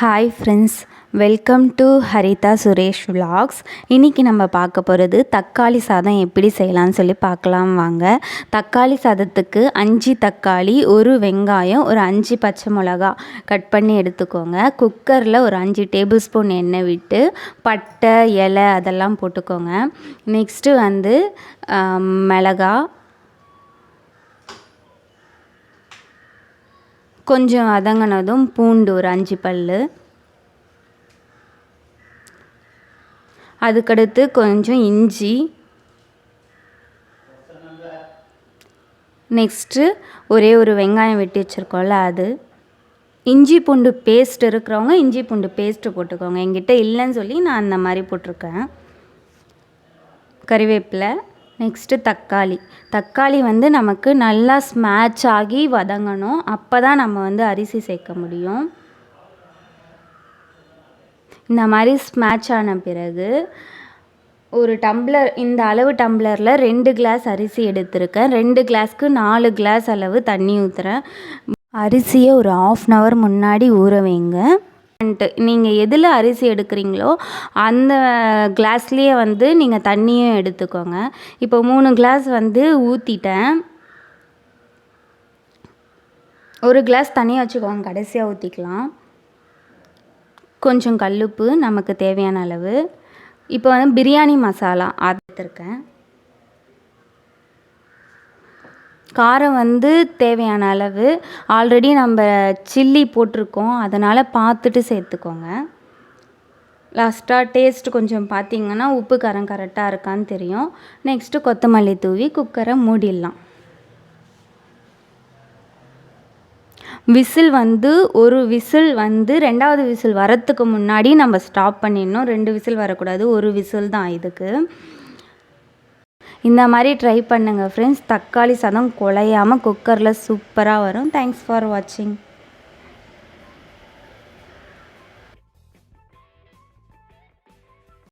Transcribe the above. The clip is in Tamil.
Hi friends, welcome to Haritha Suresh vlogs. இன்றைக்கி நம்ம பார்க்க போகிறது தக்காளி சாதம் எப்படி செய்யலாம்னு சொல்லி பார்க்கலாம் வாங்க. தக்காளி சாதத்துக்கு 5 தக்காளி, ஒரு வெங்காயம், ஒரு 5 பச்சை மிளகா கட் பண்ணி எடுத்துக்கோங்க. குக்கரில் ஒரு 5 டேபிள் ஸ்பூன் எண்ணெய் விட்டு பட்டை இலை அதெல்லாம் போட்டுக்கோங்க. நெக்ஸ்ட்டு மிளகா, கொஞ்சம் வதங்கினதும் பூண்டு ஒரு 5 பல், அதுக்கடுத்து கொஞ்சம் இஞ்சி, நெக்ஸ்ட்டு ஒரே ஒரு வெங்காயம் வெட்டி வச்சுருக்கோம்ல அது, இஞ்சி பூண்டு பேஸ்ட் இருக்கிறவங்க இஞ்சி பூண்டு பேஸ்ட்டு போட்டுக்கோங்க. என்கிட்ட இல்லைன்னு சொல்லி நான் அந்த மாதிரி போட்டிருக்கேன். கறிவேப்பிலை, நெக்ஸ்ட்டு தக்காளி நமக்கு நல்லா ஸ்மேட்ச் ஆகி வதங்கணும். அப்போ தான் நம்ம அரிசி சேர்க்க முடியும். இந்த மாதிரி ஸ்மேட்ச் ஆன பிறகு ஒரு டம்ளர், இந்த அளவு டம்ளரில் 2 கிளாஸ் அரிசி எடுத்திருக்கேன். 2 கிளாஸ்க்கு 4 கிளாஸ் அளவு தண்ணி ஊற்றுறேன். அரிசியை ஒரு 1/2 hour முன்னாடி ஊற வைங்க. நீங்கள் எதில் அரிசி எடுக்கிறீங்களோ அந்த கிளாஸ்லேயே நீங்கள் தண்ணியும் எடுத்துக்கோங்க. இப்போ 3 கிளாஸ் ஊற்றிட்டேன். 1 கிளாஸ் தண்ணியை வச்சுக்கோங்க, கடைசியாக ஊற்றிக்கலாம். கொஞ்சம் கல்லுப்பு நமக்கு தேவையான அளவு. இப்போ பிரியாணி மசாலா அது எடுத்துருக்கேன். காரம் தேவையான அளவு. ஆல்ரெடி நம்ம சில்லி போட்டிருக்கோம், அதனால் பார்த்துட்டு சேர்த்துக்கோங்க. லாஸ்ட்டாக டேஸ்ட் கொஞ்சம் பார்த்திங்கன்னா உப்பு காரம் கரெக்டாக இருக்கான்னு தெரியும். நெக்ஸ்ட்டு கொத்தமல்லி தூவி குக்கரை மூடிடலாம். விசில் ஒரு விசில் 2வது விசில் வரத்துக்கு முன்னாடி நம்ம ஸ்டாப் பண்ணிடணும். 2 விசில் வரக்கூடாது, ஒரு விசில் தான் இதுக்கு. இந்த மாதிரி ட்ரை பண்ணுங்கள் ஃப்ரெண்ட்ஸ். தக்காளி சாதம் குழையாமல் குக்கரில் சூப்பராக வரும். தேங்க்ஸ் ஃபார் வாட்சிங்.